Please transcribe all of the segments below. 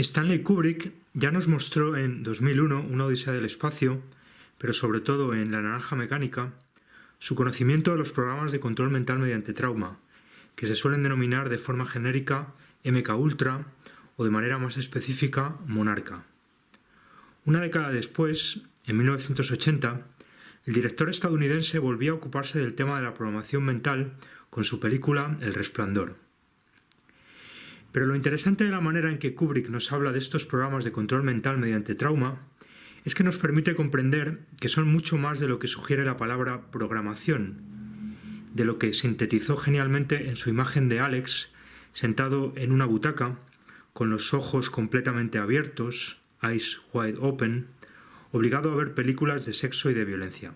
Stanley Kubrick ya nos mostró en 2001 Una odisea del espacio, pero sobre todo en La naranja mecánica, su conocimiento de los programas de control mental mediante trauma, que se suelen denominar de forma genérica MK Ultra o de manera más específica Monarca. Una década después, en 1980, el director estadounidense volvió a ocuparse del tema de la programación mental con su película El Resplandor. Pero lo interesante de la manera en que Kubrick nos habla de estos programas de control mental mediante trauma es que nos permite comprender que son mucho más de lo que sugiere la palabra programación, de lo que sintetizó genialmente en su imagen de Alex sentado en una butaca, con los ojos completamente abiertos, eyes wide open, obligado a ver películas de sexo y de violencia.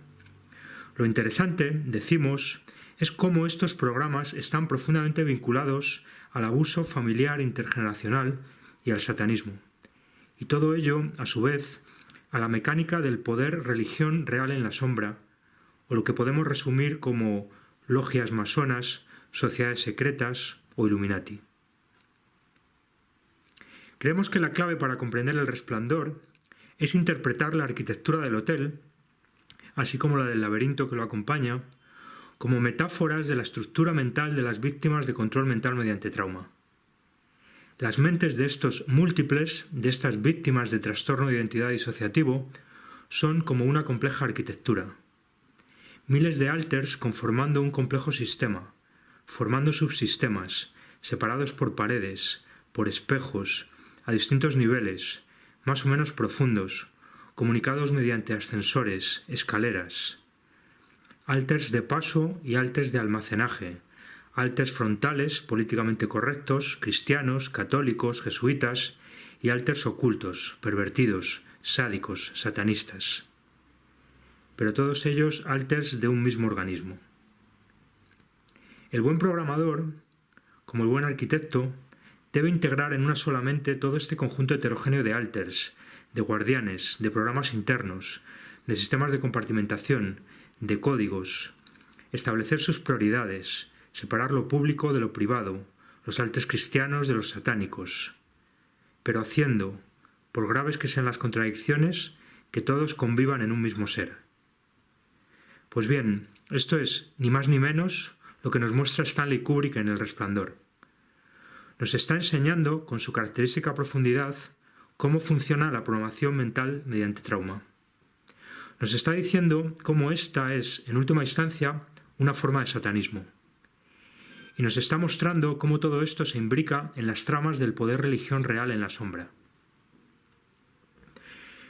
Lo interesante, decimos, es cómo estos programas están profundamente vinculados al abuso familiar intergeneracional y al satanismo. Y todo ello, a su vez, a la mecánica del poder religión real en la sombra, o lo que podemos resumir como logias masonas, sociedades secretas o Illuminati. Creemos que la clave para comprender El Resplandor es interpretar la arquitectura del hotel, así como la del laberinto que lo acompaña, como metáforas de la estructura mental de las víctimas de control mental mediante trauma. Las mentes de estos múltiples, de estas víctimas de trastorno de identidad disociativo, son como una compleja arquitectura. Miles de alters conformando un complejo sistema, formando subsistemas, separados por paredes, por espejos, a distintos niveles, más o menos profundos, comunicados mediante ascensores, escaleras. Alters de paso y alters de almacenaje, alters frontales, políticamente correctos, cristianos, católicos, jesuitas, y alters ocultos, pervertidos, sádicos, satanistas. Pero todos ellos alters de un mismo organismo. El buen programador, como el buen arquitecto, debe integrar en una sola mente todo este conjunto heterogéneo de alters, de guardianes, de programas internos, de sistemas de compartimentación, de códigos, establecer sus prioridades, separar lo público de lo privado, los alters cristianos de los satánicos, pero haciendo, por graves que sean las contradicciones, que todos convivan en un mismo ser. Pues bien, esto es, ni más ni menos, lo que nos muestra Stanley Kubrick en El Resplandor. Nos está enseñando, con su característica profundidad, cómo funciona la programación mental mediante trauma. Nos está diciendo cómo esta es, en última instancia, una forma de satanismo. Y nos está mostrando cómo todo esto se imbrica en las tramas del poder religión real en la sombra.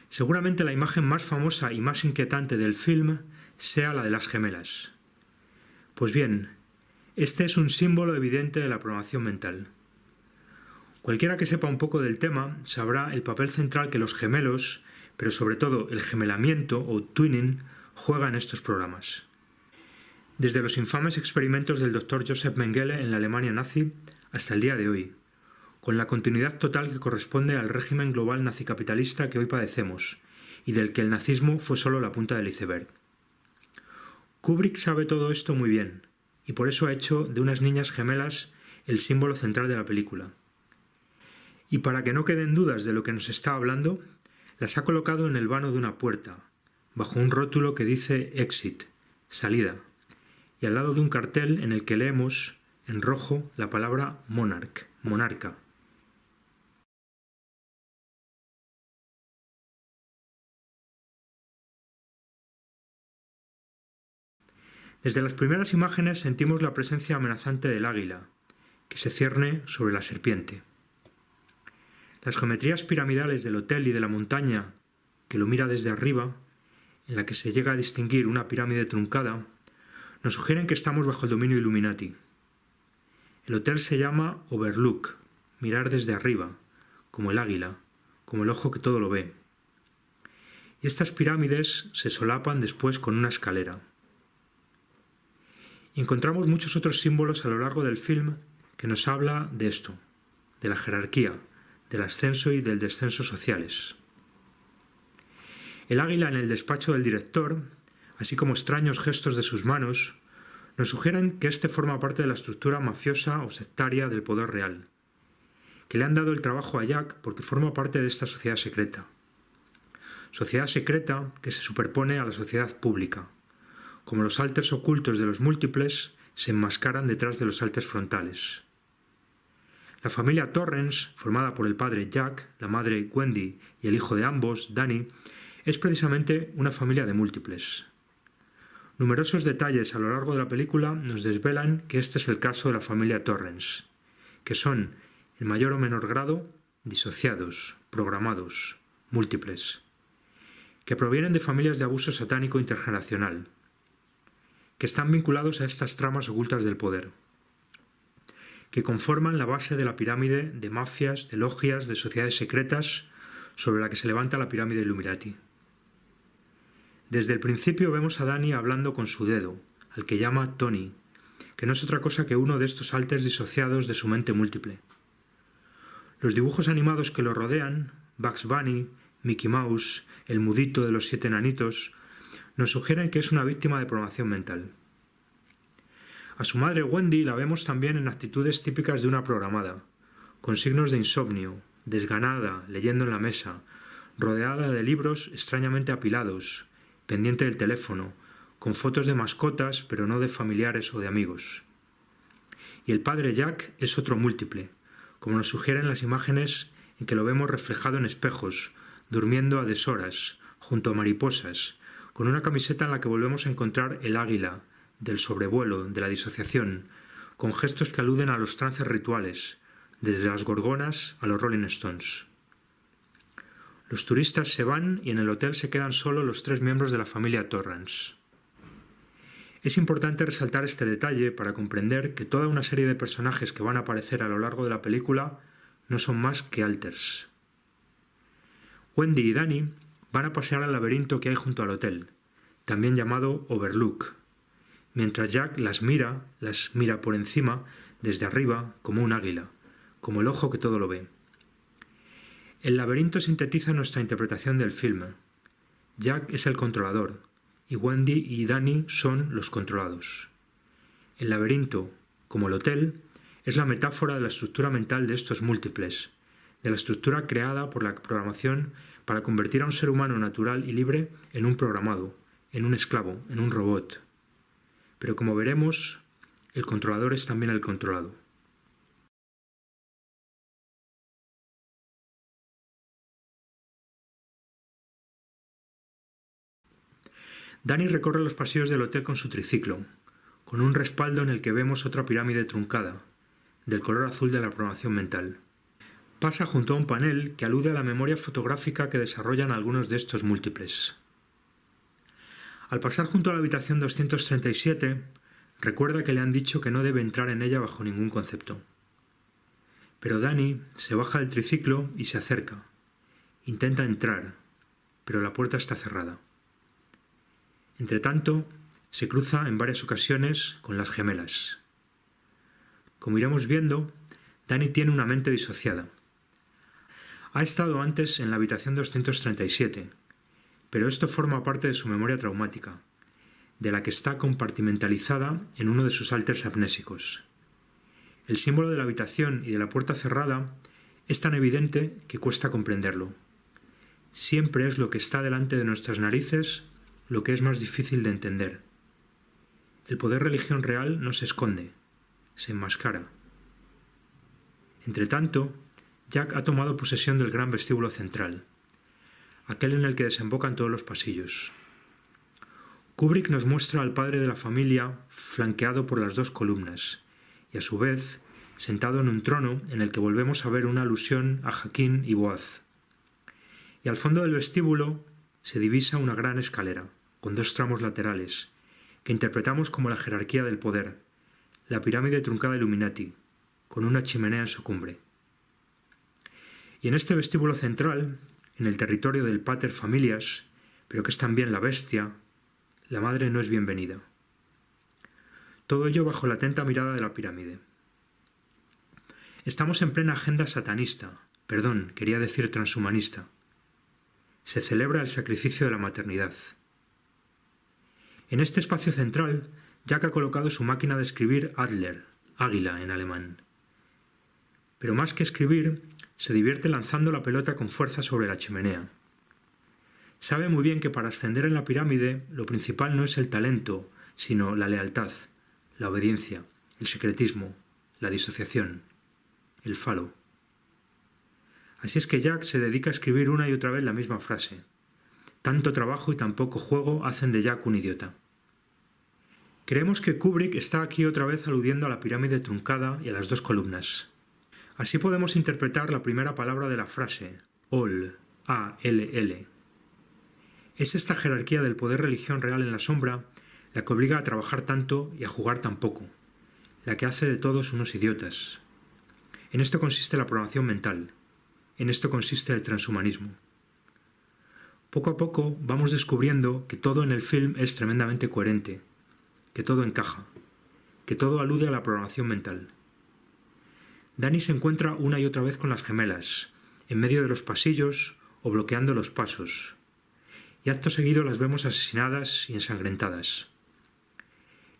Seguramente la imagen más famosa y más inquietante del film sea la de las gemelas. Pues bien, este es un símbolo evidente de la programación mental. Cualquiera que sepa un poco del tema sabrá el papel central que los gemelos, pero sobre todo el gemelamiento o twinning, juega en estos programas. Desde los infames experimentos del Dr. Joseph Mengele en la Alemania nazi hasta el día de hoy, con la continuidad total que corresponde al régimen global nazicapitalista que hoy padecemos y del que el nazismo fue solo la punta del iceberg. Kubrick sabe todo esto muy bien y por eso ha hecho de unas niñas gemelas el símbolo central de la película. Y para que no queden dudas de lo que nos está hablando, las ha colocado en el vano de una puerta, bajo un rótulo que dice Exit, salida, y al lado de un cartel en el que leemos, en rojo, la palabra Monarch, monarca. Desde las primeras imágenes sentimos la presencia amenazante del águila, que se cierne sobre la serpiente. Las geometrías piramidales del hotel y de la montaña, que lo mira desde arriba, en la que se llega a distinguir una pirámide truncada, nos sugieren que estamos bajo el dominio Illuminati. El hotel se llama Overlook, mirar desde arriba, como el águila, como el ojo que todo lo ve. Y estas pirámides se solapan después con una escalera. Y encontramos muchos otros símbolos a lo largo del film que nos habla de esto, de la jerarquía, del ascenso y del descenso sociales. El águila en el despacho del director, así como extraños gestos de sus manos, nos sugieren que este forma parte de la estructura mafiosa o sectaria del poder real, que le han dado el trabajo a Jack porque forma parte de esta sociedad secreta. Sociedad secreta que se superpone a la sociedad pública, como los alters ocultos de los múltiples se enmascaran detrás de los alters frontales. La familia Torrance, formada por el padre Jack, la madre Wendy y el hijo de ambos, Danny, es precisamente una familia de múltiples. Numerosos detalles a lo largo de la película nos desvelan que este es el caso de la familia Torrance, que son, en mayor o menor grado, disociados, programados, múltiples, que provienen de familias de abuso satánico intergeneracional, que están vinculados a estas tramas ocultas del poder, que conforman la base de la pirámide de mafias, de logias, de sociedades secretas sobre la que se levanta la pirámide Illuminati. Desde el principio vemos a Danny hablando con su dedo, al que llama Tony, que no es otra cosa que uno de estos alters disociados de su mente múltiple. Los dibujos animados que lo rodean, Bugs Bunny, Mickey Mouse, el mudito de los 7 enanitos, nos sugieren que es una víctima de programación mental. A su madre Wendy la vemos también en actitudes típicas de una programada, con signos de insomnio, desganada, leyendo en la mesa, rodeada de libros extrañamente apilados, pendiente del teléfono, con fotos de mascotas pero no de familiares o de amigos. Y el padre Jack es otro múltiple, como nos sugieren las imágenes en que lo vemos reflejado en espejos, durmiendo a deshoras, junto a mariposas, con una camiseta en la que volvemos a encontrar el águila, del sobrevuelo, de la disociación, con gestos que aluden a los trances rituales, desde las gorgonas a los Rolling Stones. Los turistas se van y en el hotel se quedan solo los 3 miembros de la familia Torrance. Es importante resaltar este detalle para comprender que toda una serie de personajes que van a aparecer a lo largo de la película no son más que alters. Wendy y Danny van a pasear al laberinto que hay junto al hotel, también llamado Overlook, mientras Jack las mira por encima, desde arriba, como un águila, como el ojo que todo lo ve. El laberinto sintetiza nuestra interpretación del filme. Jack es el controlador, y Wendy y Danny son los controlados. El laberinto, como el hotel, es la metáfora de la estructura mental de estos múltiples, de la estructura creada por la programación para convertir a un ser humano natural y libre en un programado, en un esclavo, en un robot. Pero como veremos, el controlador es también el controlado. Danny recorre los pasillos del hotel con su triciclo, con un respaldo en el que vemos otra pirámide truncada, del color azul de la programación mental. Pasa junto a un panel que alude a la memoria fotográfica que desarrollan algunos de estos múltiples. Al pasar junto a la habitación 237, recuerda que le han dicho que no debe entrar en ella bajo ningún concepto. Pero Danny se baja del triciclo y se acerca. Intenta entrar, pero la puerta está cerrada. Entretanto, se cruza en varias ocasiones con las gemelas. Como iremos viendo, Danny tiene una mente disociada. Ha estado antes en la habitación 237, pero esto forma parte de su memoria traumática, de la que está compartimentalizada en uno de sus alters amnésicos. El símbolo de la habitación y de la puerta cerrada es tan evidente que cuesta comprenderlo. Siempre es lo que está delante de nuestras narices lo que es más difícil de entender. El poder religión real no se esconde, se enmascara. Entretanto, Jack ha tomado posesión del gran vestíbulo central, aquel en el que desembocan todos los pasillos. Kubrick nos muestra al padre de la familia flanqueado por las 2 columnas, y a su vez sentado en un trono en el que volvemos a ver una alusión a Jaquín y Boaz. Y al fondo del vestíbulo se divisa una gran escalera, con 2 tramos laterales, que interpretamos como la jerarquía del poder, la pirámide truncada Illuminati, con una chimenea en su cumbre. Y en este vestíbulo central, en el territorio del pater familias, pero que es también la bestia, la madre no es bienvenida. Todo ello bajo la atenta mirada de la pirámide. Estamos en plena agenda satanista, quería decir transhumanista. Se celebra el sacrificio de la maternidad. En este espacio central, Jack ha colocado su máquina de escribir Adler, águila en alemán. pero más que escribir, se divierte lanzando la pelota con fuerza sobre la chimenea. Sabe muy bien que para ascender en la pirámide lo principal no es el talento, sino la lealtad, la obediencia, el secretismo, la disociación, el falo. Así es que Jack se dedica a escribir una y otra vez la misma frase. Tanto trabajo y tan poco juego hacen de Jack un idiota. Creemos que Kubrick está aquí otra vez aludiendo a la pirámide truncada y a las dos columnas. Así podemos interpretar la primera palabra de la frase, all, A-L-L. Es esta jerarquía del poder-religión real en la sombra la que obliga a trabajar tanto y a jugar tan poco, la que hace de todos unos idiotas. En esto consiste la programación mental, en esto consiste el transhumanismo. Poco a poco vamos descubriendo que todo en el film es tremendamente coherente, que todo encaja, que todo alude a la programación mental. Danny se encuentra una y otra vez con las gemelas, en medio de los pasillos o bloqueando los pasos, y acto seguido las vemos asesinadas y ensangrentadas.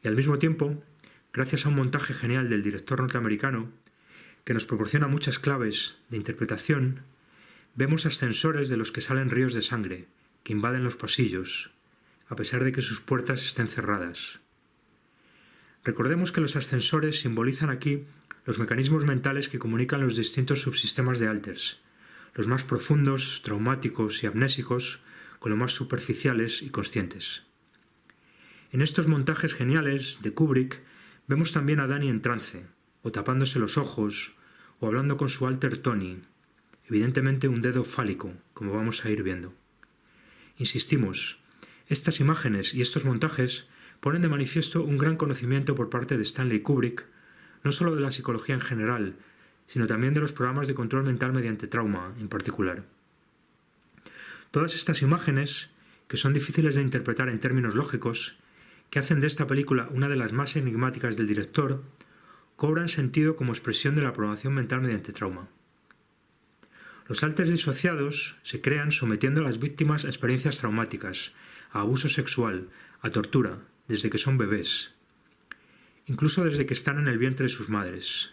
Y al mismo tiempo, gracias a un montaje genial del director norteamericano, que nos proporciona muchas claves de interpretación, vemos ascensores de los que salen ríos de sangre, que invaden los pasillos, a pesar de que sus puertas estén cerradas. Recordemos que los ascensores simbolizan aquí los mecanismos mentales que comunican los distintos subsistemas de Alters, los más profundos, traumáticos y amnésicos, con los más superficiales y conscientes. En estos montajes geniales de Kubrick vemos también a Danny en trance, o tapándose los ojos, o hablando con su alter Tony, evidentemente un dedo fálico, como vamos a ir viendo. Insistimos, estas imágenes y estos montajes ponen de manifiesto un gran conocimiento por parte de Stanley Kubrick, no solo de la psicología en general, sino también de los programas de control mental mediante trauma en particular. Todas estas imágenes, que son difíciles de interpretar en términos lógicos, que hacen de esta película una de las más enigmáticas del director, cobran sentido como expresión de la programación mental mediante trauma. Los alters disociados se crean sometiendo a las víctimas a experiencias traumáticas, a abuso sexual, a tortura, desde que son bebés, incluso desde que están en el vientre de sus madres.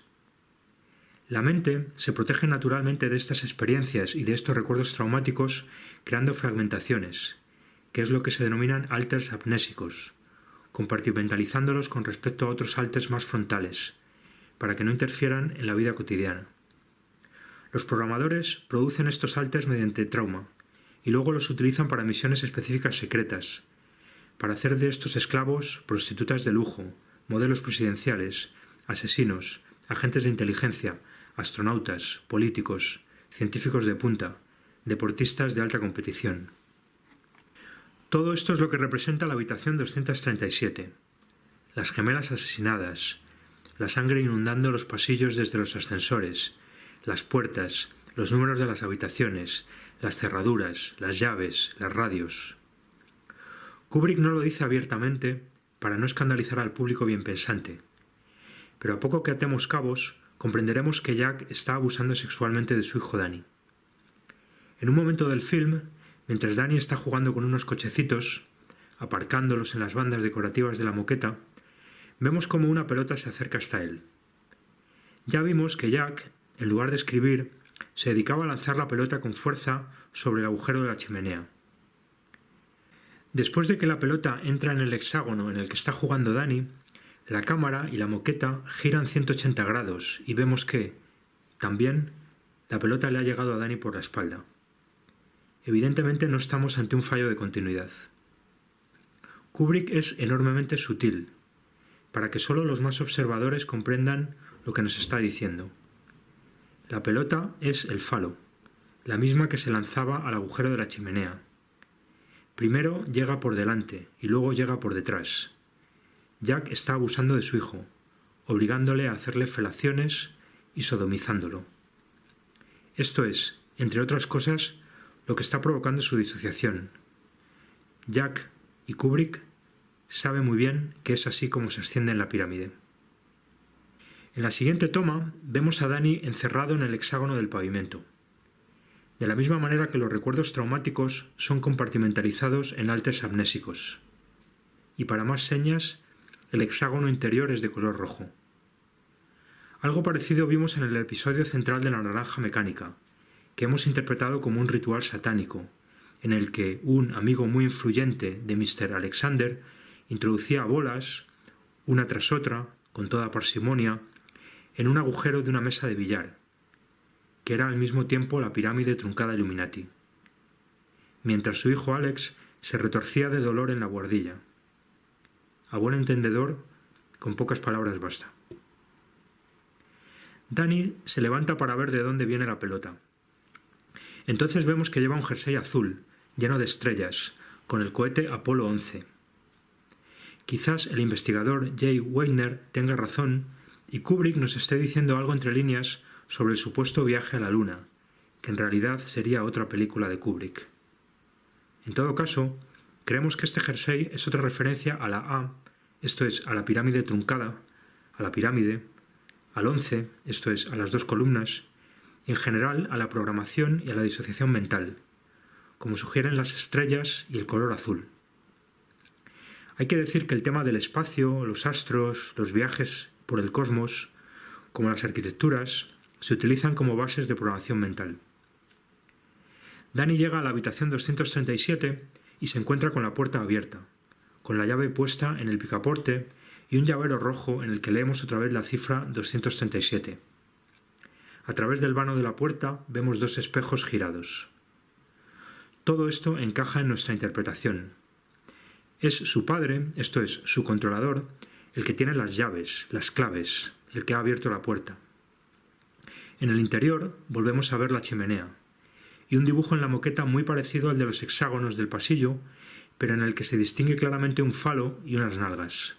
La mente se protege naturalmente de estas experiencias y de estos recuerdos traumáticos creando fragmentaciones, que es lo que se denominan alters amnésicos, compartimentalizándolos con respecto a otros alters más frontales, para que no interfieran en la vida cotidiana. Los programadores producen estos alters mediante trauma, y luego los utilizan para misiones específicas secretas, para hacer de estos esclavos prostitutas de lujo, modelos presidenciales, asesinos, agentes de inteligencia, astronautas, políticos, científicos de punta, deportistas de alta competición. Todo esto es lo que representa la habitación 237, las gemelas asesinadas, la sangre inundando los pasillos desde los ascensores, las puertas, los números de las habitaciones, las cerraduras, las llaves, las radios. Kubrick no lo dice abiertamente para no escandalizar al público bien pensante, pero a poco que atemos cabos, comprenderemos que Jack está abusando sexualmente de su hijo Danny. En un momento del film, mientras Danny está jugando con unos cochecitos, aparcándolos en las bandas decorativas de la moqueta, vemos como una pelota se acerca hasta él. Ya vimos que Jack, en lugar de escribir, se dedicaba a lanzar la pelota con fuerza sobre el agujero de la chimenea. Después de que la pelota entra en el hexágono en el que está jugando Danny, la cámara y la moqueta giran 180 grados y vemos que, también, la pelota le ha llegado a Danny por la espalda. Evidentemente no estamos ante un fallo de continuidad. Kubrick es enormemente sutil, para que solo los más observadores comprendan lo que nos está diciendo. La pelota es el falo, la misma que se lanzaba al agujero de la chimenea. Primero llega por delante y luego llega por detrás. Jack está abusando de su hijo, obligándole a hacerle felaciones y sodomizándolo. Esto es, entre otras cosas, lo que está provocando su disociación. Jack y Kubrick saben muy bien que es así como se asciende en la pirámide. En la siguiente toma vemos a Danny encerrado en el hexágono del pavimento. De la misma manera que los recuerdos traumáticos son compartimentalizados en alters amnésicos. Y para más señas, el hexágono interior es de color rojo. Algo parecido vimos en el episodio central de La Naranja Mecánica, que hemos interpretado como un ritual satánico, en el que un amigo muy influyente de Mr. Alexander introducía bolas, una tras otra, con toda parsimonia, en un agujero de una mesa de billar, que era al mismo tiempo la pirámide truncada Illuminati, mientras su hijo Alex se retorcía de dolor en la buhardilla. A buen entendedor, con pocas palabras basta. Danny se levanta para ver de dónde viene la pelota. Entonces vemos que lleva un jersey azul, lleno de estrellas, con el cohete Apolo 11. Quizás el investigador Jay Weidner tenga razón y Kubrick nos esté diciendo algo entre líneas sobre el supuesto viaje a la Luna, que en realidad sería otra película de Kubrick. En todo caso, creemos que este jersey es otra referencia a la A, esto es, a la pirámide truncada, a la pirámide, al 11, esto es, a las dos columnas, y en general a la programación y a la disociación mental, como sugieren las estrellas y el color azul. Hay que decir que el tema del espacio, los astros, los viajes por el cosmos, como las arquitecturas, se utilizan como bases de programación mental. Danny llega a la habitación 237 y se encuentra con la puerta abierta, con la llave puesta en el picaporte y un llavero rojo en el que leemos otra vez la cifra 237. A través del vano de la puerta vemos dos espejos girados. Todo esto encaja en nuestra interpretación. Es su padre, esto es, su controlador, el que tiene las llaves, las claves, el que ha abierto la puerta. En el interior volvemos a ver la chimenea y un dibujo en la moqueta muy parecido al de los hexágonos del pasillo, pero en el que se distingue claramente un falo y unas nalgas.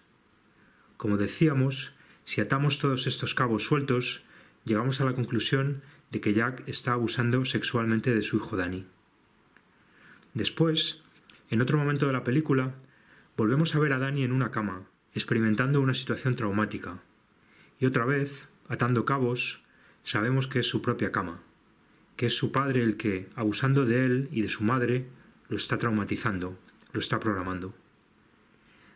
Como decíamos, si atamos todos estos cabos sueltos, llegamos a la conclusión de que Jack está abusando sexualmente de su hijo Danny. Después, en otro momento de la película, volvemos a ver a Danny en una cama, experimentando una situación traumática. Y otra vez, atando cabos, sabemos que es su propia cama, que es su padre el que, abusando de él y de su madre, lo está traumatizando, lo está programando.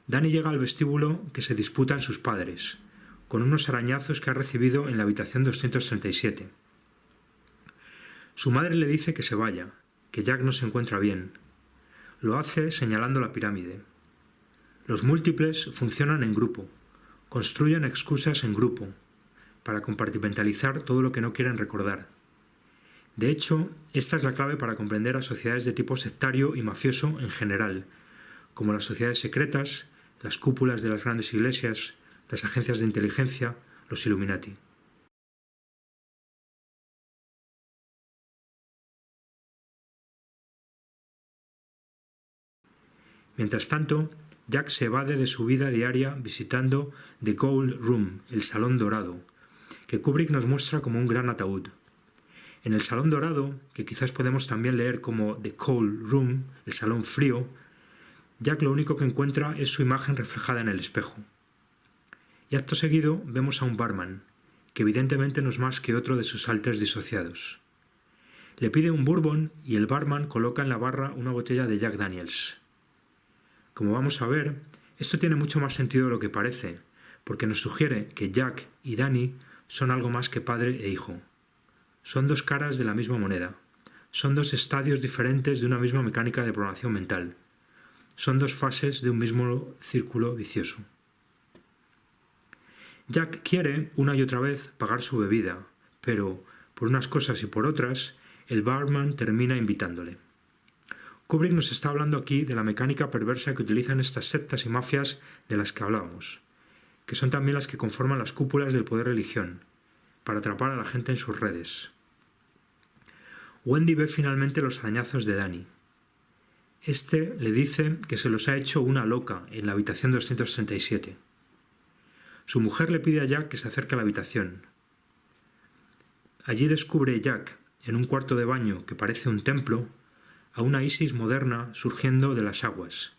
Danny llega al vestíbulo que se disputan sus padres, con unos arañazos que ha recibido en la habitación 237. Su madre le dice que se vaya, que Jack no se encuentra bien. Lo hace señalando la pirámide. Los múltiples funcionan en grupo, construyen excusas en grupo, para compartimentalizar todo lo que no quieren recordar. De hecho, esta es la clave para comprender a sociedades de tipo sectario y mafioso en general, como las sociedades secretas, las cúpulas de las grandes iglesias, las agencias de inteligencia, los Illuminati. Mientras tanto, Jack se evade de su vida diaria visitando The Gold Room, el Salón Dorado, que Kubrick nos muestra como un gran ataúd. En el Salón Dorado, que quizás podemos también leer como The Cold Room, el Salón Frío, Jack lo único que encuentra es su imagen reflejada en el espejo. Y acto seguido vemos a un barman, que evidentemente no es más que otro de sus alters disociados. Le pide un bourbon y el barman coloca en la barra una botella de Jack Daniels. Como vamos a ver, esto tiene mucho más sentido de lo que parece, porque nos sugiere que Jack y Danny son algo más que padre e hijo. Son dos caras de la misma moneda. Son dos estadios diferentes de una misma mecánica de programación mental. Son dos fases de un mismo círculo vicioso. Jack quiere, una y otra vez, pagar su bebida, pero, por unas cosas y por otras, el barman termina invitándole. Kubrick nos está hablando aquí de la mecánica perversa que utilizan estas sectas y mafias de las que hablábamos, que son también las que conforman las cúpulas del poder religión, para atrapar a la gente en sus redes. Wendy ve finalmente los arañazos de Danny. Este le dice que se los ha hecho una loca en la habitación 237. Su mujer le pide a Jack que se acerque a la habitación. Allí descubre Jack, en un cuarto de baño que parece un templo, a una Isis moderna surgiendo de las aguas,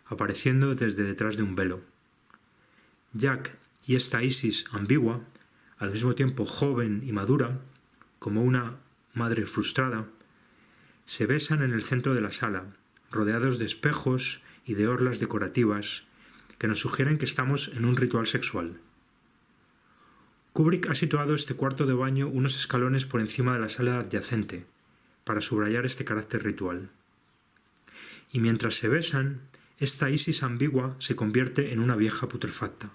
apareciendo desde detrás de un velo. Jack y esta Isis ambigua, al mismo tiempo joven y madura, como una madre frustrada, se besan en el centro de la sala, rodeados de espejos y de orlas decorativas que nos sugieren que estamos en un ritual sexual. Kubrick ha situado este cuarto de baño unos escalones por encima de la sala adyacente, para subrayar este carácter ritual. Y mientras se besan, esta Isis ambigua se convierte en una vieja putrefacta.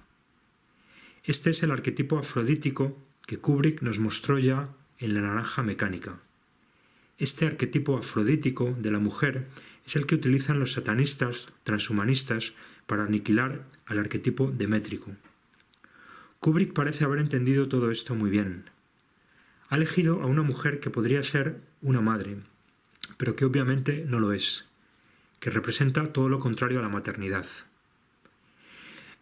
Este es el arquetipo afrodítico que Kubrick nos mostró ya en La naranja mecánica. Este arquetipo afrodítico de la mujer es el que utilizan los satanistas transhumanistas para aniquilar al arquetipo demétrico. Kubrick parece haber entendido todo esto muy bien. Ha elegido a una mujer que podría ser una madre, pero que obviamente no lo es, que representa todo lo contrario a la maternidad.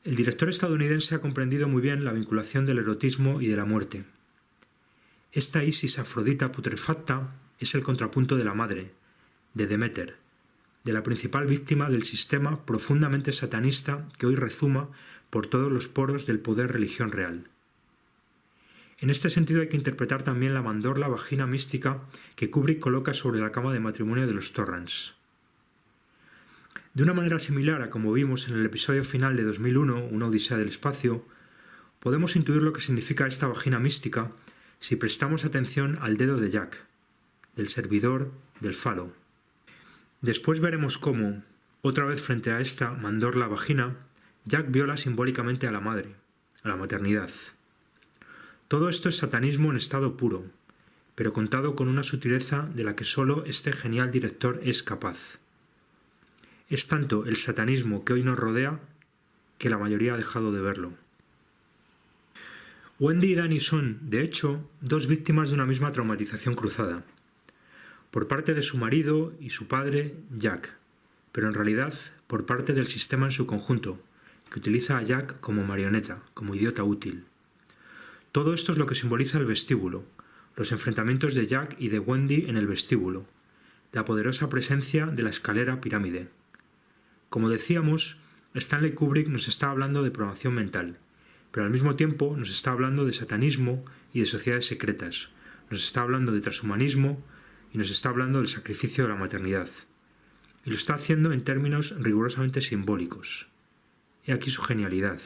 El director estadounidense ha comprendido muy bien la vinculación del erotismo y de la muerte. Esta Isis afrodita putrefacta es el contrapunto de la madre, de Deméter, de la principal víctima del sistema profundamente satanista que hoy rezuma por todos los poros del poder religión real. En este sentido hay que interpretar también la mandorla vagina mística que Kubrick coloca sobre la cama de matrimonio de los Torrance. De una manera similar a como vimos en el episodio final de 2001, Una odisea del espacio, podemos intuir lo que significa esta vagina mística si prestamos atención al dedo de Jack, del servidor del falo. Después veremos cómo, otra vez frente a esta mandorla vagina, Jack viola simbólicamente a la madre, a la maternidad. Todo esto es satanismo en estado puro, pero contado con una sutileza de la que solo este genial director es capaz. Es tanto el satanismo que hoy nos rodea que la mayoría ha dejado de verlo. Wendy y Danny son, de hecho, dos víctimas de una misma traumatización cruzada, por parte de su marido y su padre, Jack, pero en realidad por parte del sistema en su conjunto, que utiliza a Jack como marioneta, como idiota útil. Todo esto es lo que simboliza el vestíbulo, los enfrentamientos de Jack y de Wendy en el vestíbulo, la poderosa presencia de la escalera pirámide. Como decíamos, Stanley Kubrick nos está hablando de programación mental, pero al mismo tiempo nos está hablando de satanismo y de sociedades secretas, nos está hablando de transhumanismo y nos está hablando del sacrificio de la maternidad. Y lo está haciendo en términos rigurosamente simbólicos. He aquí su genialidad.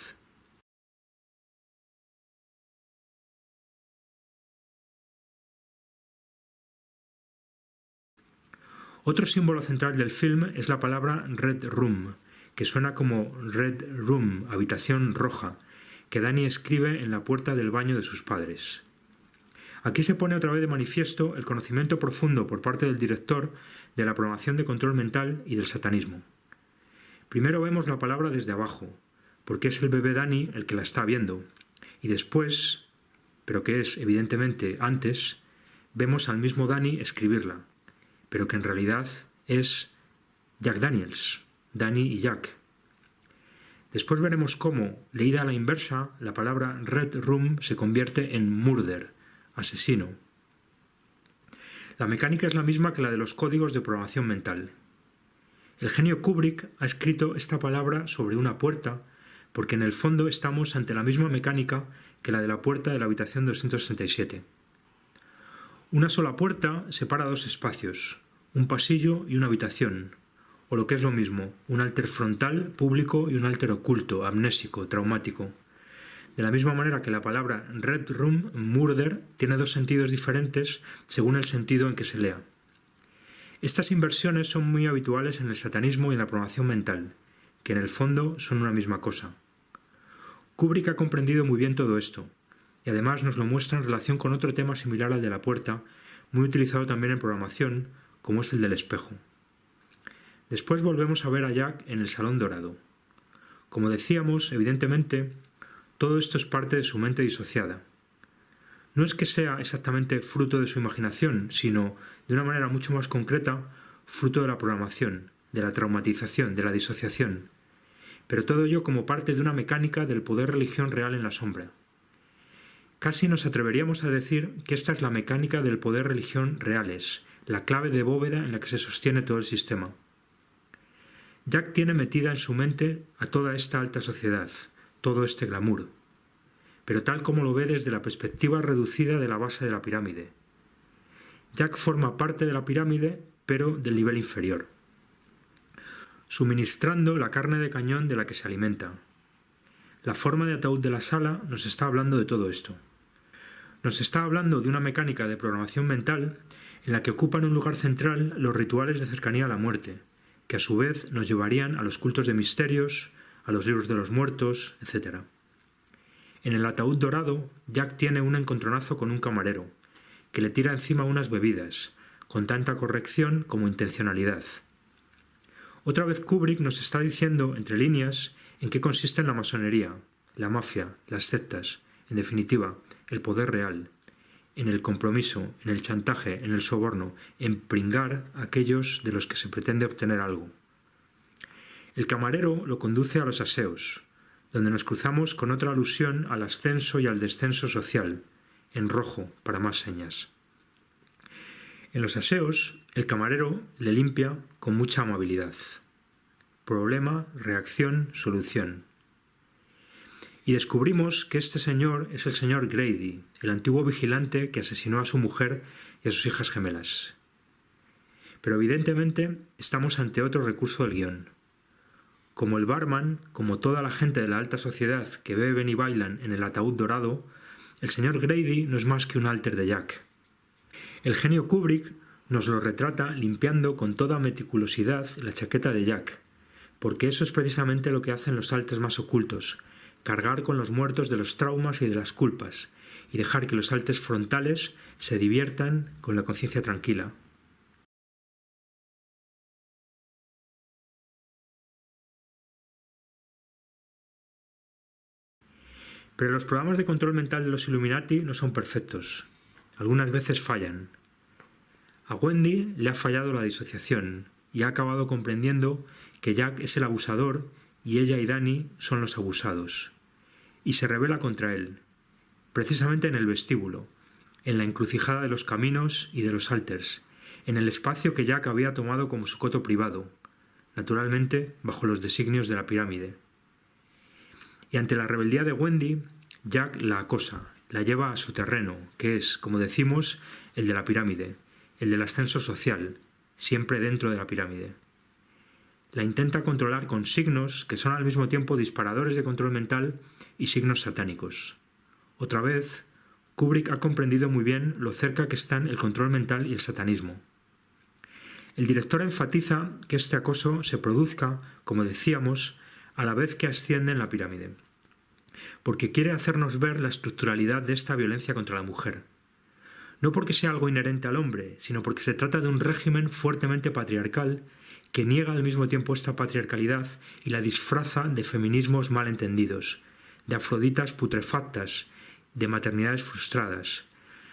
Otro símbolo central del film es la palabra Red Room, que suena como Red Room, habitación roja, que Danny escribe en la puerta del baño de sus padres. Aquí se pone otra vez de manifiesto el conocimiento profundo por parte del director de la programación de control mental y del satanismo. Primero vemos la palabra desde abajo, porque es el bebé Danny el que la está viendo, y después, pero que es evidentemente antes, vemos al mismo Danny escribirla, pero que en realidad es Jack Daniels, Danny y Jack. Después veremos cómo, leída a la inversa, la palabra Red Room se convierte en murder, asesino. La mecánica es la misma que la de los códigos de programación mental. El genio Kubrick ha escrito esta palabra sobre una puerta porque en el fondo estamos ante la misma mecánica que la de la puerta de la habitación 267. Una sola puerta separa dos espacios, un pasillo y una habitación, o lo que es lo mismo, un alter frontal público y un alter oculto, amnésico, traumático. De la misma manera que la palabra Red Room, murder, tiene dos sentidos diferentes según el sentido en que se lea. Estas inversiones son muy habituales en el satanismo y en la programación mental, que en el fondo son una misma cosa. Kubrick ha comprendido muy bien todo esto, y además nos lo muestra en relación con otro tema similar al de la puerta, muy utilizado también en programación, como es el del espejo. Después volvemos a ver a Jack en el Salón Dorado. Como decíamos, evidentemente, todo esto es parte de su mente disociada. No es que sea exactamente fruto de su imaginación, sino, de una manera mucho más concreta, fruto de la programación, de la traumatización, de la disociación. Pero todo ello como parte de una mecánica del poder religión real en la sombra. Casi nos atreveríamos a decir que esta es la mecánica del poder religión reales, la clave de bóveda en la que se sostiene todo el sistema. Jack tiene metida en su mente a toda esta alta sociedad, todo este glamour, pero tal como lo ve desde la perspectiva reducida de la base de la pirámide. Jack forma parte de la pirámide, pero del nivel inferior, suministrando la carne de cañón de la que se alimenta. La forma de ataúd de la sala nos está hablando de todo esto. Nos está hablando de una mecánica de programación mental en la que ocupan un lugar central los rituales de cercanía a la muerte, que a su vez nos llevarían a los cultos de misterios, a los libros de los muertos, etc. En el ataúd dorado, Jack tiene un encontronazo con un camarero, que le tira encima unas bebidas, con tanta corrección como intencionalidad. Otra vez Kubrick nos está diciendo, entre líneas, en qué consiste la masonería, la mafia, las sectas, en definitiva, el poder real, en el compromiso, en el chantaje, en el soborno, en pringar a aquellos de los que se pretende obtener algo. El camarero lo conduce a los aseos, donde nos cruzamos con otra alusión al ascenso y al descenso social, en rojo, para más señas. En los aseos, el camarero le limpia con mucha amabilidad. Problema, reacción, solución. Y descubrimos que este señor es el señor Grady, el antiguo vigilante que asesinó a su mujer y a sus hijas gemelas. Pero evidentemente estamos ante otro recurso del guión. Como el barman, como toda la gente de la alta sociedad que beben y bailan en el ataúd dorado, el señor Grady no es más que un alter de Jack. El genio Kubrick nos lo retrata limpiando con toda meticulosidad la chaqueta de Jack, porque eso es precisamente lo que hacen los alters más ocultos, cargar con los muertos de los traumas y de las culpas, y dejar que los alters frontales se diviertan con la conciencia tranquila. Pero los programas de control mental de los Illuminati no son perfectos. Algunas veces fallan. A Wendy le ha fallado la disociación y ha acabado comprendiendo que Jack es el abusador y ella y Danny son los abusados. Y se rebela contra él, precisamente en el vestíbulo, en la encrucijada de los caminos y de los alters, en el espacio que Jack había tomado como su coto privado, naturalmente bajo los designios de la pirámide. Y ante la rebeldía de Wendy, Jack la acosa, la lleva a su terreno, que es, como decimos, el de la pirámide, el del ascenso social, siempre dentro de la pirámide. La intenta controlar con signos que son al mismo tiempo disparadores de control mental y signos satánicos. Otra vez, Kubrick ha comprendido muy bien lo cerca que están el control mental y el satanismo. El director enfatiza que este acoso se produzca, como decíamos, a la vez que asciende en la pirámide, porque quiere hacernos ver la estructuralidad de esta violencia contra la mujer. No porque sea algo inherente al hombre, sino porque se trata de un régimen fuertemente patriarcal que niega al mismo tiempo esta patriarcalidad y la disfraza de feminismos mal entendidos, de afroditas putrefactas, de maternidades frustradas,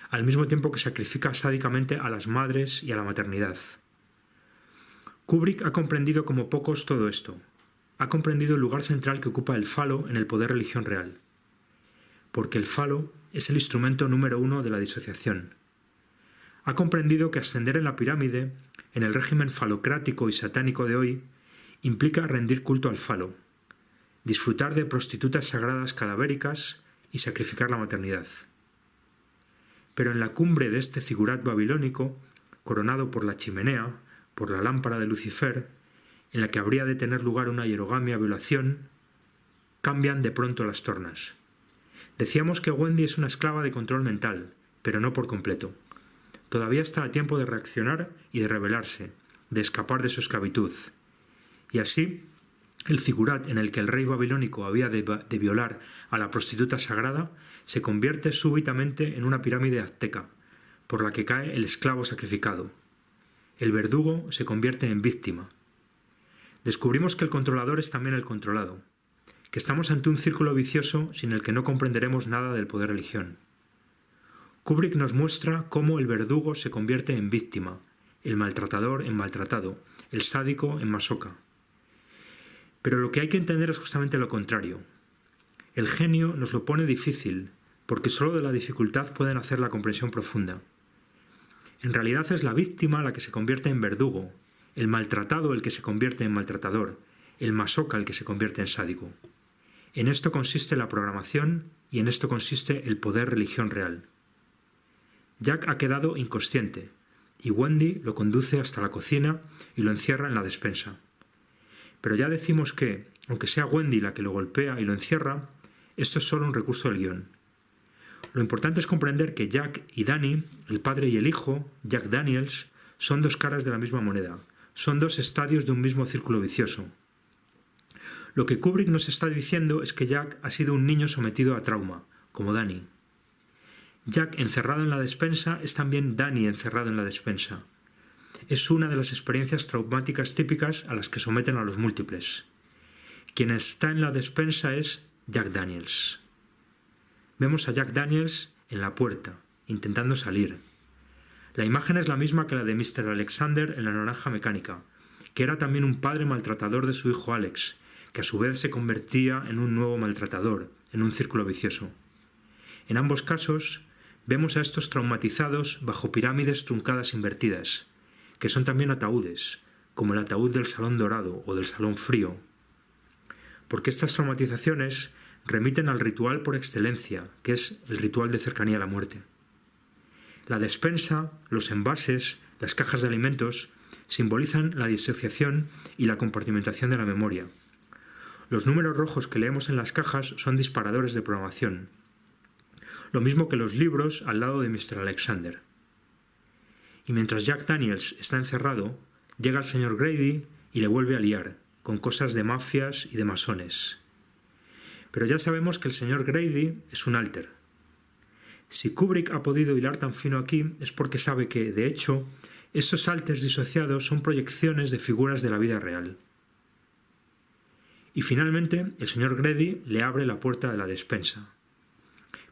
al mismo tiempo que sacrifica sádicamente a las madres y a la maternidad. Kubrick ha comprendido como pocos todo esto. Ha comprendido el lugar central que ocupa el falo en el poder religión real. Porque el falo es el instrumento número 1 de la disociación. Ha comprendido que ascender en la pirámide, en el régimen falocrático y satánico de hoy, implica rendir culto al falo, disfrutar de prostitutas sagradas cadavéricas y sacrificar la maternidad. Pero en la cumbre de este zigurat babilónico, coronado por la chimenea, por la lámpara de Lucifer, en la que habría de tener lugar una hierogamia violación, cambian de pronto las tornas. Decíamos que Wendy es una esclava de control mental, pero no por completo. Todavía está a tiempo de reaccionar y de rebelarse, de escapar de su esclavitud. Y así, el zigurat en el que el rey babilónico había de violar a la prostituta sagrada se convierte súbitamente en una pirámide azteca, por la que cae el esclavo sacrificado. El verdugo se convierte en víctima. Descubrimos que el controlador es también el controlado, que estamos ante un círculo vicioso sin el que no comprenderemos nada del poder religión. Kubrick nos muestra cómo el verdugo se convierte en víctima, el maltratador en maltratado, el sádico en masoca. Pero lo que hay que entender es justamente lo contrario. El genio nos lo pone difícil, porque solo de la dificultad pueden hacer la comprensión profunda. En realidad es la víctima la que se convierte en verdugo, el maltratado el que se convierte en maltratador, el masoca el que se convierte en sádico. En esto consiste la programación y en esto consiste el poder religión real. Jack ha quedado inconsciente y Wendy lo conduce hasta la cocina y lo encierra en la despensa. Pero ya decimos que, aunque sea Wendy la que lo golpea y lo encierra, esto es solo un recurso del guión. Lo importante es comprender que Jack y Danny, el padre y el hijo, Jack Daniels, son dos caras de la misma moneda, son dos estadios de un mismo círculo vicioso. Lo que Kubrick nos está diciendo es que Jack ha sido un niño sometido a trauma, como Danny. Jack encerrado en la despensa es también Danny encerrado en la despensa. Es una de las experiencias traumáticas típicas a las que someten a los múltiples. Quien está en la despensa es Jack Daniels. Vemos a Jack Daniels en la puerta, intentando salir. La imagen es la misma que la de Mr. Alexander en La Naranja Mecánica, que era también un padre maltratador de su hijo Alex, que a su vez se convertía en un nuevo maltratador, en un círculo vicioso. En ambos casos, vemos a estos traumatizados bajo pirámides truncadas invertidas, que son también ataúdes, como el ataúd del Salón Dorado o del Salón Frío. Porque estas traumatizaciones remiten al ritual por excelencia, que es el ritual de cercanía a la muerte. La despensa, los envases, las cajas de alimentos simbolizan la disociación y la compartimentación de la memoria. Los números rojos que leemos en las cajas son disparadores de programación. Lo mismo que los libros al lado de Mr. Alexander. Y mientras Jack Daniels está encerrado, llega el señor Grady y le vuelve a liar, con cosas de mafias y de masones. Pero ya sabemos que el señor Grady es un alter. Si Kubrick ha podido hilar tan fino aquí es porque sabe que, de hecho, estos alters disociados son proyecciones de figuras de la vida real. Y finalmente, el señor Grady le abre la puerta de la despensa.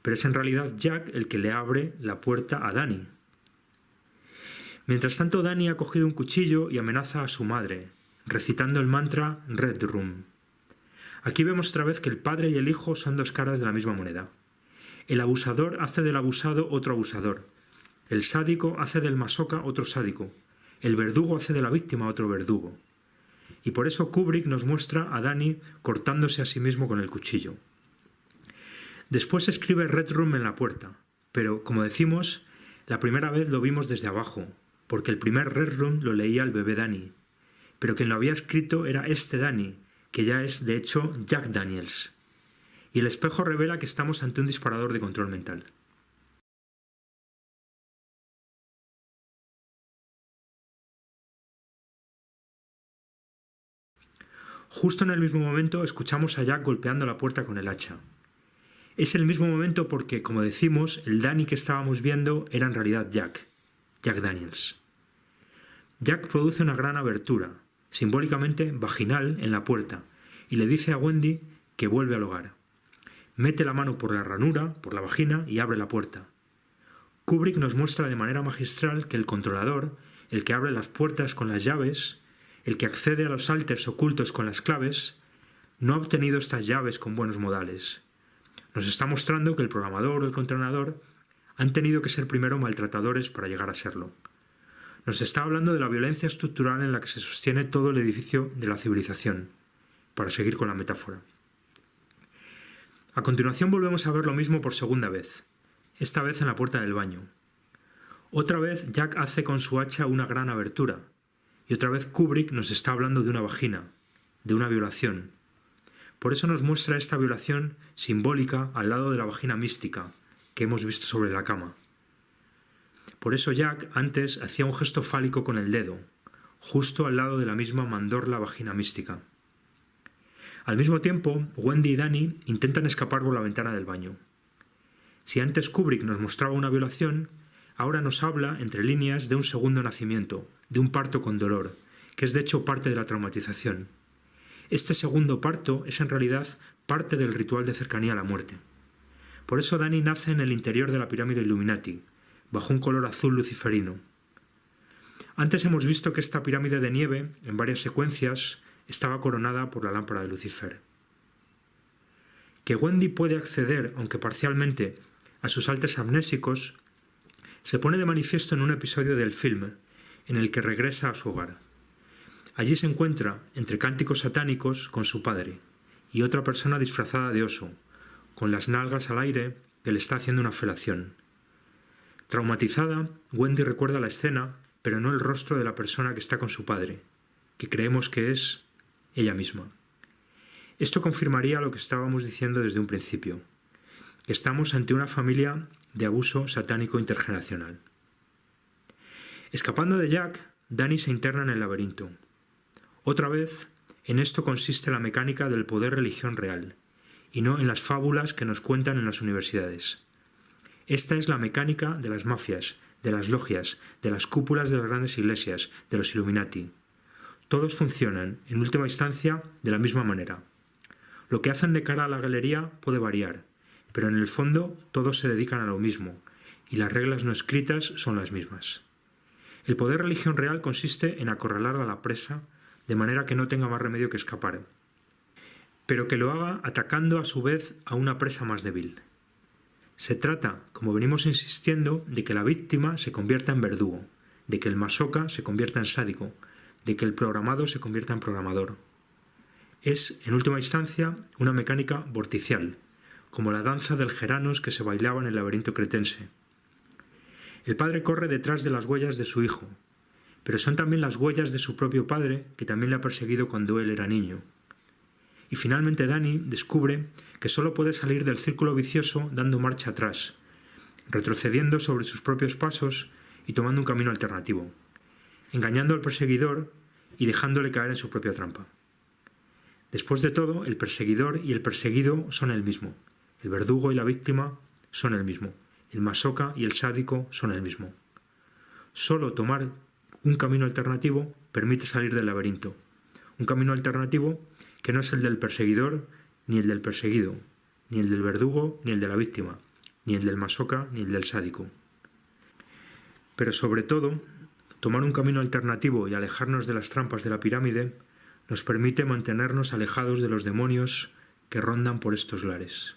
Pero es en realidad Jack el que le abre la puerta a Danny. Mientras tanto, Danny ha cogido un cuchillo y amenaza a su madre, recitando el mantra Red Room. Aquí vemos otra vez que el padre y el hijo son dos caras de la misma moneda. El abusador hace del abusado otro abusador. El sádico hace del masoca otro sádico. El verdugo hace de la víctima otro verdugo. Y por eso Kubrick nos muestra a Danny cortándose a sí mismo con el cuchillo. Después escribe Red Room en la puerta, pero, como decimos, la primera vez lo vimos desde abajo, porque el primer Red Room lo leía el bebé Danny, pero quien lo había escrito era este Danny, que ya es, de hecho, Jack Daniels. Y el espejo revela que estamos ante un disparador de control mental. Justo en el mismo momento escuchamos a Jack golpeando la puerta con el hacha. Es el mismo momento porque, como decimos, el Danny que estábamos viendo era en realidad Jack Daniels. Jack produce una gran abertura, simbólicamente vaginal, en la puerta, y le dice a Wendy que vuelve al hogar. Mete la mano por la ranura, por la vagina, y abre la puerta. Kubrick nos muestra de manera magistral que el controlador, el que abre las puertas con las llaves, el que accede a los alters ocultos con las claves, no ha obtenido estas llaves con buenos modales. Nos está mostrando que el programador o el controlador han tenido que ser primero maltratadores para llegar a serlo. Nos está hablando de la violencia estructural en la que se sostiene todo el edificio de la civilización, para seguir con la metáfora. A continuación volvemos a ver lo mismo por segunda vez, esta vez en la puerta del baño. Otra vez Jack hace con su hacha una gran abertura, y otra vez Kubrick nos está hablando de una vagina, de una violación. Por eso nos muestra esta violación simbólica al lado de la vagina mística, que hemos visto sobre la cama. Por eso Jack antes hacía un gesto fálico con el dedo, justo al lado de la misma mandorla vagina mística. Al mismo tiempo, Wendy y Danny intentan escapar por la ventana del baño. Si antes Kubrick nos mostraba una violación, ahora nos habla, entre líneas, de un segundo nacimiento, de un parto con dolor, que es de hecho parte de la traumatización. Este segundo parto es en realidad parte del ritual de cercanía a la muerte. Por eso Danny nace en el interior de la pirámide Illuminati, bajo un color azul luciferino. Antes hemos visto que esta pirámide de nieve, en varias secuencias, estaba coronada por la lámpara de Lucifer. Que Wendy puede acceder, aunque parcialmente, a sus alters amnésicos, se pone de manifiesto en un episodio del film, en el que regresa a su hogar. Allí se encuentra, entre cánticos satánicos, con su padre, y otra persona disfrazada de oso, con las nalgas al aire, que le está haciendo una felación. Traumatizada, Wendy recuerda la escena, pero no el rostro de la persona que está con su padre, que creemos que es ella misma. Esto confirmaría lo que estábamos diciendo desde un principio. Estamos ante una familia de abuso satánico intergeneracional. Escapando de Jack, Dani se interna en el laberinto. Otra vez, en esto consiste la mecánica del poder-religión real, y no en las fábulas que nos cuentan en las universidades. Esta es la mecánica de las mafias, de las logias, de las cúpulas de las grandes iglesias, de los Illuminati. Todos funcionan, en última instancia, de la misma manera. Lo que hacen de cara a la galería puede variar, pero en el fondo todos se dedican a lo mismo, y las reglas no escritas son las mismas. El poder-religión real consiste en acorralar a la presa de manera que no tenga más remedio que escapar, pero que lo haga atacando a su vez a una presa más débil. Se trata, como venimos insistiendo, de que la víctima se convierta en verdugo, de que el masoca se convierta en sádico, de que el programado se convierta en programador. Es, en última instancia, una mecánica vorticial, como la danza del Geranos que se bailaba en el laberinto cretense. El padre corre detrás de las huellas de su hijo, pero son también las huellas de su propio padre, que también le ha perseguido cuando él era niño. Y finalmente Dani descubre que solo puede salir del círculo vicioso dando marcha atrás, retrocediendo sobre sus propios pasos y tomando un camino alternativo, engañando al perseguidor y dejándole caer en su propia trampa. Después de todo, el perseguidor y el perseguido son el mismo, el verdugo y la víctima son el mismo, el masoca y el sádico son el mismo. Solo tomar un camino alternativo permite salir del laberinto, un camino alternativo que no es el del perseguidor, ni el del perseguido, ni el del verdugo, ni el de la víctima, ni el del masoca, ni el del sádico. Pero sobre todo, tomar un camino alternativo y alejarnos de las trampas de la pirámide nos permite mantenernos alejados de los demonios que rondan por estos lares.